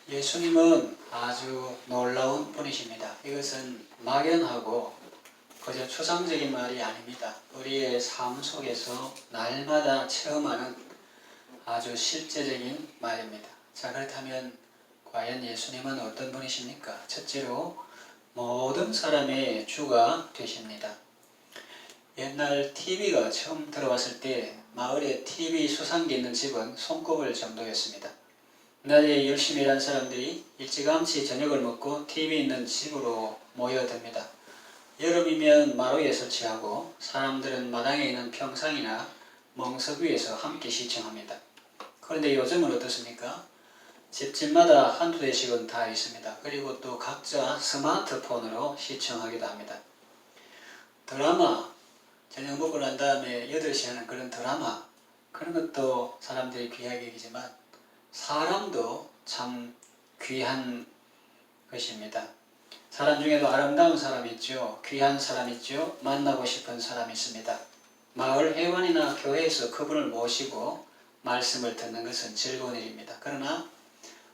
예수님은 아주 놀라운 분이십니다. 이것은 막연하고 그저 추상적인 말이 아닙니다. 우리의 삶 속에서 날마다 체험하는 아주 실제적인 말입니다. 자, 그렇다면 과연 예수님은 어떤 분이십니까? 첫째로 모든 사람의 주가 되십니다. 옛날 TV가 처음 들어왔을 때 마을에 TV 수상기 있는 집은 손꼽을 정도였습니다. 낮에 열심히 일한 사람들이 일찌감치 저녁을 먹고 TV 있는 집으로 모여듭니다. 여름이면 마루에 설치하고 사람들은 마당에 있는 평상이나 멍석 위에서 함께 시청합니다. 그런데 요즘은 어떻습니까? 집집마다 한두 대씩은 다 있습니다. 그리고 또 각자 스마트폰으로 시청하기도 합니다. 드라마, 저녁 먹고 난 다음에 8시 하는 그런 드라마, 그런 것도 사람들이 귀하게 여기지만 사람도 참 귀한 것입니다. 사람 중에도 아름다운 사람 있죠. 귀한 사람 있죠. 만나고 싶은 사람 있습니다. 마을 회관이나 교회에서 그분을 모시고 말씀을 듣는 것은 즐거운 일입니다. 그러나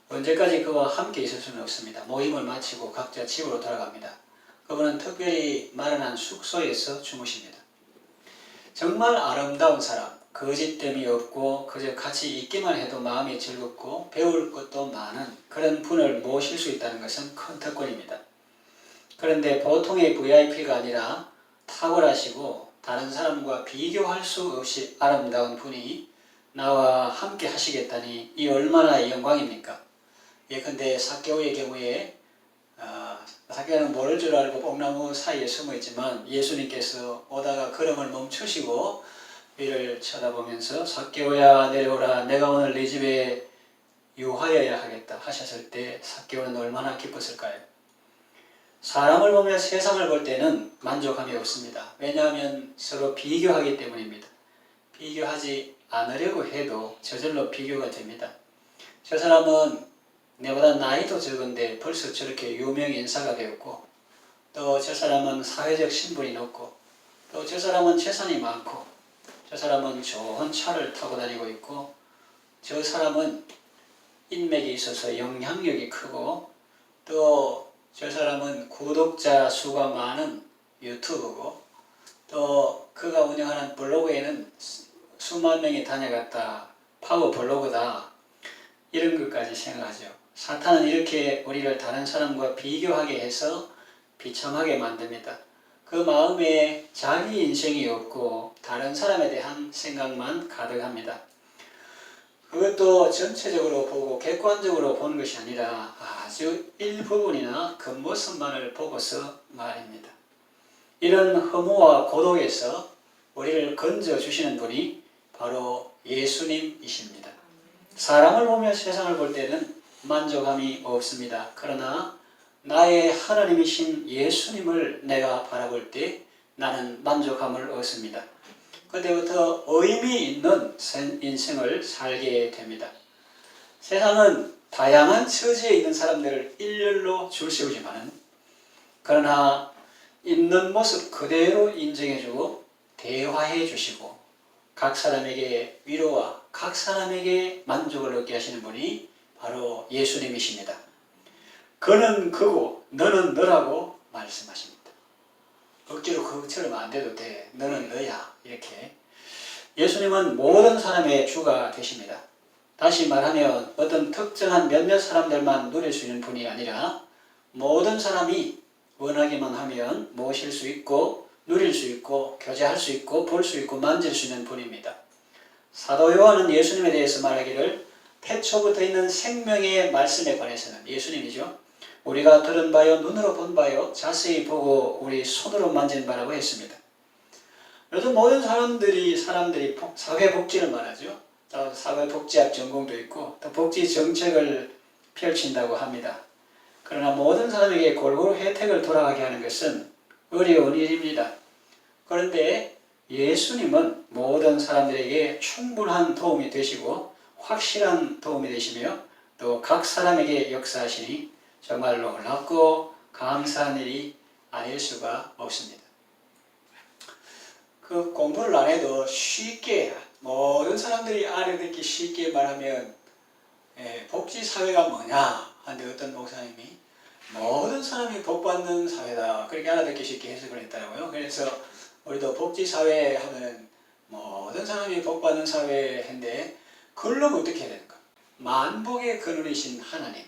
언제까지 그와 함께 있을 수는 없습니다. 모임을 마치고 각자 집으로 돌아갑니다. 그분은 특별히 마련한 숙소에서 주무십니다. 정말 아름다운 사람, 거짓됨이 없고 그저 같이 있기만 해도 마음이 즐겁고 배울 것도 많은 그런 분을 모실 수 있다는 것은 큰 특권입니다. 그런데 보통의 VIP가 아니라 탁월하시고 다른 사람과 비교할 수 없이 아름다운 분이 나와 함께 하시겠다니 이 얼마나 영광입니까? 예컨대 삭개오의 경우에 삭개오는 모를 줄 알고 뽕나무 사이에 숨어 있지만 예수님께서 오다가 걸음을 멈추시고 이를 쳐다보면서 삭개오야 내려오라, 내가 오늘 네 집에 유하여야 하겠다 하셨을 때 삭개오는 얼마나 기뻤을까요? 사람을 보며 세상을 볼 때는 만족함이 없습니다. 왜냐하면 서로 비교하기 때문입니다. 비교하지 않으려고 해도 저절로 비교가 됩니다. 저 사람은 내보다 나이도 적은데 벌써 저렇게 유명 인사가 되었고, 또 저 사람은 사회적 신분이 높고, 또 저 사람은 재산이 많고, 저 사람은 좋은 차를 타고 다니고 있고, 저 사람은 인맥이 있어서 영향력이 크고, 또 저 사람은 구독자 수가 많은 유튜브고, 또 그가 운영하는 블로그에는 수만 명이 다녀갔다, 파워 블로그다, 이런 것까지 생각하죠. 사탄은 이렇게 우리를 다른 사람과 비교하게 해서 비참하게 만듭니다. 그 마음에 자기 인생이 없고 다른 사람에 대한 생각만 가득합니다. 그것도 전체적으로 보고 객관적으로 보는 것이 아니라 아주 일부분이나 겉모습만을 보고서 말입니다. 이런 허무와 고독에서 우리를 건져주시는 분이 바로 예수님이십니다. 사람을 보며 세상을 볼 때는 만족함이 없습니다. 그러나 나의 하나님이신 예수님을 내가 바라볼 때 나는 만족함을 얻습니다. 그때부터 의미 있는 인생을 살게 됩니다. 세상은 다양한 처지에 있는 사람들을 일렬로 줄 세우지만 그러나 있는 모습 그대로 인정해주고 대화해 주시고 각 사람에게 위로와 각 사람에게 만족을 얻게 하시는 분이 바로 예수님이십니다. 그는 그고 너는 너라고 말씀하십니다. 억지로 그것처럼 안 돼도 돼. 너는 너야. 이렇게. 예수님은 모든 사람의 주가 되십니다. 다시 말하면 어떤 특정한 몇몇 사람들만 누릴 수 있는 분이 아니라 모든 사람이 원하기만 하면 모실 수 있고 누릴 수 있고 교제할 수 있고 볼 수 있고 만질 수 있는 분입니다. 사도 요한은 예수님에 대해서 말하기를 태초부터 있는 생명의 말씀에 관해서는 예수님이죠. 우리가 들은 바요 눈으로 본 바요 자세히 보고 우리 손으로 만진 바라고 했습니다. 요즘 모든 사람들이 사회복지를 말하죠. 사회복지학 전공도 있고 또 복지 정책을 펼친다고 합니다. 그러나 모든 사람에게 골고루 혜택을 돌아가게 하는 것은 어려운 일입니다. 그런데 예수님은 모든 사람들에게 충분한 도움이 되시고 확실한 도움이 되시며 또 각 사람에게 역사하시니 정말 놀랍고 감사한 일이 아닐 수가 없습니다. 그 공부를 안 해도 쉽게 모든 사람들이 알아듣기 쉽게 말하면 복지사회가 뭐냐 근데 어떤 목사님이 모든 사람이 복받는 사회다. 그렇게 알아듣기 쉽게 해석을 했더라고요. 그래서 우리도 복지사회 하면 모든 사람이 복받는 사회인데 그러려면 어떻게 해야 되는가? 만복의 근원이신 하나님,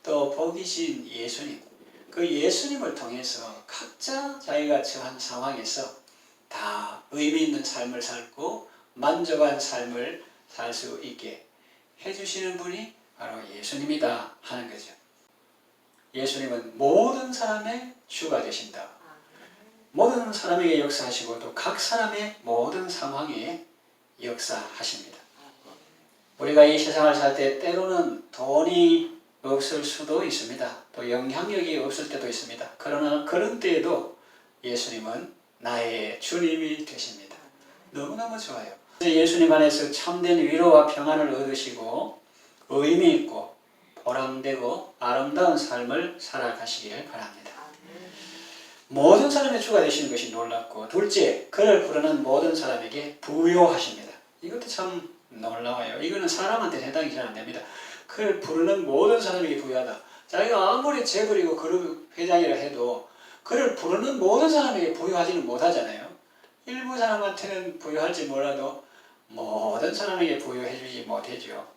또 복이신 예수님, 그 예수님을 통해서 각자 자기가 처한 상황에서 다 의미 있는 삶을 살고 만족한 삶을 살 수 있게 해주시는 분이 바로 예수님이다 하는 거죠. 예수님은 모든 사람의 주가 되신다. 모든 사람에게 역사하시고 또 각 사람의 모든 상황에 역사하십니다. 우리가 이 세상을 살 때 때로는 돈이 없을 수도 있습니다. 또 영향력이 없을 때도 있습니다. 그러나 그런 때에도 예수님은 나의 주님이 되십니다. 너무너무 좋아요. 예수님 안에서 참된 위로와 평안을 얻으시고 의미 있고 보람되고 아름다운 삶을 살아가시기를 바랍니다. 모든 사람의 주가 되시는 것이 놀랍고, 둘째, 그를 부르는 모든 사람에게 부요하십니다. 이것도 참 놀라워요. 이거는 사람한테 해당이 잘 안 됩니다. 그를 부르는 모든 사람에게 부요하다. 자기가 아무리 재벌이고 그룹 회장이라 해도 그를 부르는 모든 사람에게 부요하지는 못하잖아요. 일부 사람한테는 부요할지 몰라도 모든 사람에게 부요해주지 못하죠.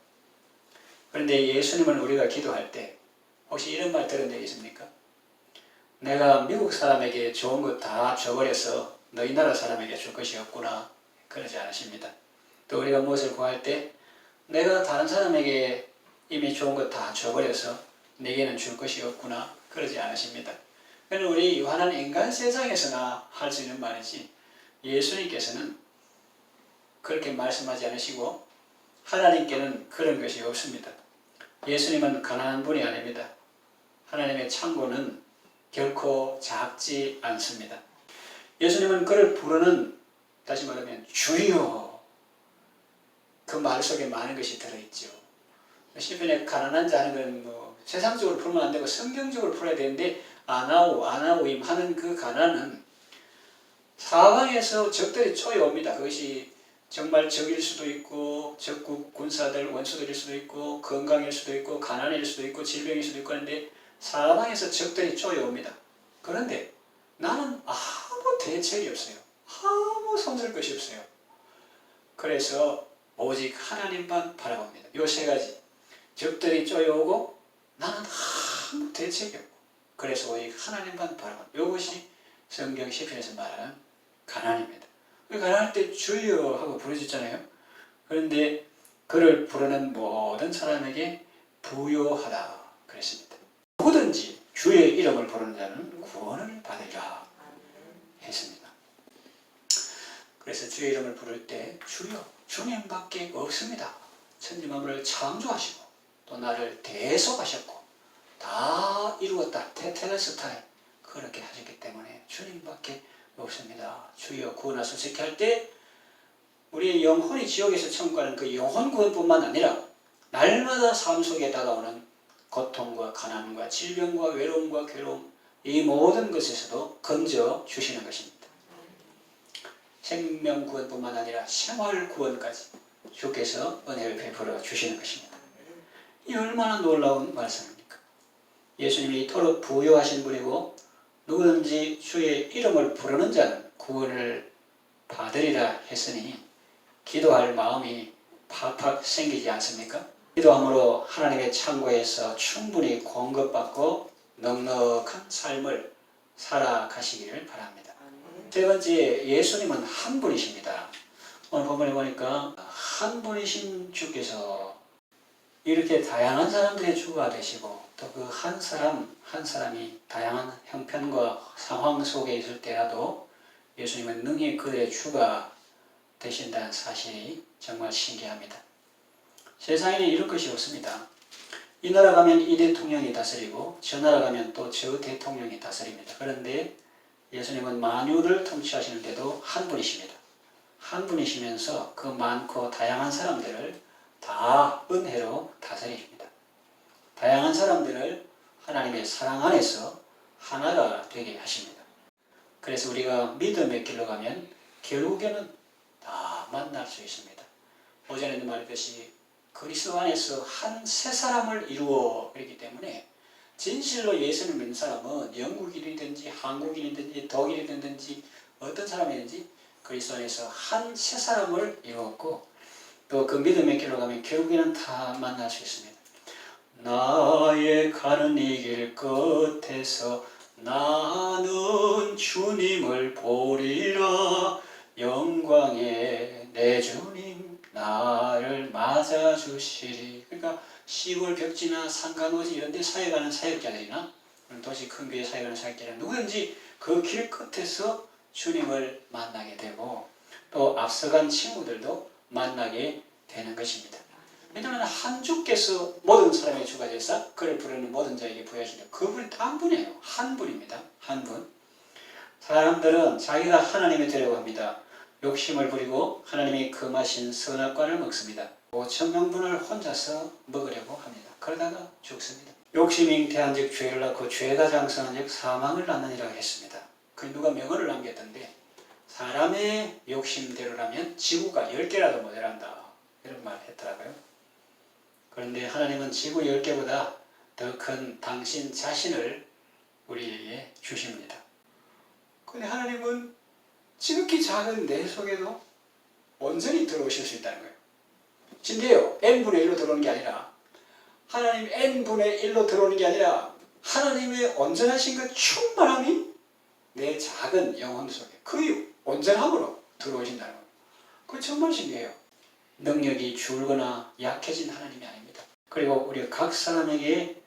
그런데 예수님은 우리가 기도할 때 혹시 이런 말 들은 적 있습니까? 내가 미국 사람에게 좋은 것 다 줘버려서 너희 나라 사람에게 줄 것이 없구나. 그러지 않으십니다. 또 우리가 무엇을 구할 때 내가 다른 사람에게 이미 좋은 것 다 줘버려서 내게는 줄 것이 없구나. 그러지 않으십니다. 그는 우리 유한한 인간 세상에서나 할 수 있는 말이지, 예수님께서는 그렇게 말씀하지 않으시고 하나님께는 그런 것이 없습니다. 예수님은 가난한 분이 아닙니다. 하나님의 창고는 결코 작지 않습니다. 예수님은 그를 부르는, 다시 말하면 주여, 그 말 속에 많은 것이 들어있죠. 시편에 가난한 자 하는 건 세상적으로 풀면 안 되고 성경적으로 풀어야 되는데, 아나우임 하는 그 가난은 사방에서 적들이 쪼여옵니다. 그것이 정말 적일 수도 있고 적국 군사들 원수들일 수도 있고 건강일 수도 있고 가난일 수도 있고 질병일 수도 있고 하는데 사방에서 적들이 쪼여옵니다. 그런데 나는 아무 대책이 없어요. 아무 손댈 것이 없어요. 그래서 오직 하나님만 바라봅니다. 요 세 가지. 적들이 쪼여오고 나는 아무 대책이 없고 그래서 오직 하나님만 바라봅니다. 이것이 성경 시편에서 말하는 가난입니다. 가난할 때 주여 하고 부르셨잖아요. 그런데 그를 부르는 모든 사람에게 부요하다 그랬습니다. 누구든지 주의 이름을 부르는 자는 구원을 받으리라 했습니다. 그래서 주의 이름을 부를 때 주여, 주님밖에 없습니다. 천지만물을 창조하시고 또 나를 대속하셨고 다 이루었다. 테텔레스타이 그렇게 하셨기 때문에 주님밖에 없습니다. 주여 구원하소서 할 때 우리의 영혼이 지옥에서 천국 가는 그 영혼 구원뿐만 아니라 날마다 삶 속에 다가오는 고통과 가난과 질병과 외로움과 괴로움, 이 모든 것에서도 건져 주시는 것입니다. 생명 구원뿐만 아니라 생활 구원까지 주께서 은혜를 베풀어 주시는 것입니다. 이 얼마나 놀라운 말씀입니까? 예수님이 이토록 부요하신 분이고 누구든지 주의 이름을 부르는 자는 구원을 받으리라 했으니 기도할 마음이 팍팍 생기지 않습니까? 기도함으로 하나님의 창고에서 충분히 공급받고 넉넉한 삶을 살아가시기를 바랍니다. 세 번째, 예수님은 한 분이십니다. 오늘 본문에 보니까 한 분이신 주께서 이렇게 다양한 사람들의 주가 되시고 또 그 한 사람이 다양한 형편과 상황 속에 있을 때라도 예수님은 능히 그들의 주가 되신다는 사실이 정말 신기합니다. 세상에는 이런 것이 없습니다. 이 나라 가면 이 대통령이 다스리고 저 나라 가면 또 저 대통령이 다스립니다. 그런데 예수님은 만유를 통치하시는데도 한 분이십니다. 한 분이시면서 그 많고 다양한 사람들을 다 은혜로 다스리십니다. 다양한 사람들을 하나님의 사랑 안에서 하나가 되게 하십니다. 그래서 우리가 믿음의 길로 가면 결국에는 다 만날 수 있습니다. 오전에도 말했듯이 그리스도 안에서 한 새 사람을 이루어 버리기 때문에 진실로 예수를 믿는 사람은 영국인이든지 한국인이든지 독일인이든지 어떤 사람이든지 그리스도 안에서 한 새 사람을 이루었고 또 그 믿음의 길로 가면 결국에는 다 만날 수 있습니다. 나의 가는 이 길 끝에서 나는 주님을 보리라. 영광의 내 주님 나를 맞아주시리. 그러니까 시골 벽지나 산간오지 이런 데 사역하는 사역자들이나 도시 큰 교회 사역하는 사역자들은 누구든지 그 길 끝에서 주님을 만나게 되고 또 앞서간 친구들도 만나게 되는 것입니다. 왜냐하면 한 주께서 모든 사람의 주가 되사 그를 부르는 모든 자에게 부여하신다. 그분이 단 분이에요. 한 분입니다. 한 분. 사람들은 자기가 하나님이 되려고 합니다. 욕심을 부리고 하나님이 금하신 선악과를 먹습니다. 5,000명분을 혼자서 먹으려고 합니다. 그러다가 죽습니다. 욕심이 잉태한즉 죄를 낳고 죄가 장성한즉 사망을 낳느니라 했습니다. 그 누가 명언을 남겼던데 사람의 욕심대로라면 지구가 10개라도 모자란다 이런 말 했더라고요. 그런데 하나님은 지구 10개보다 더 큰 당신 자신을 우리에게 주십니다. 그런데 하나님은 지극히 작은 내 속에도 온전히 들어오실 수 있다는 거예요. 진짜요. n분의 1로 들어오는 게 아니라 하나님 n분의 1로 들어오는 게 아니라 하나님의 온전하신 그 충만함이 내 작은 영혼 속에 그 온전함으로 들어오신다는 거예요. 그거 정말 신기해요. 능력이 줄거나 약해진 하나님이 아닙니다. 그리고 우리 각 사람에게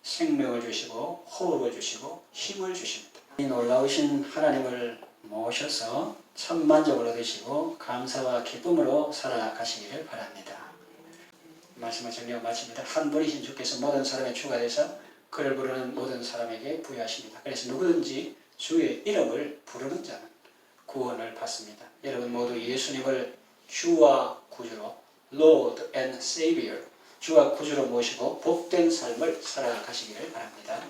생명을 주시고 호흡을 주시고 힘을 주십니다. 이 놀라우신 하나님을 모셔서 천만족을 얻으시고 감사와 기쁨으로 살아가시기를 바랍니다. 말씀을 정리하고 마칩니다. 한 분이신 주께서 모든 사람의 주가 되사 그를 부르는 모든 사람에게 부여하십니다. 그래서 누구든지 주의 이름을 부르는 자는 구원을 받습니다. 여러분 모두 예수님을 주와 구주로 Lord and Savior 주와 구주로 모시고 복된 삶을 살아가시기를 바랍니다.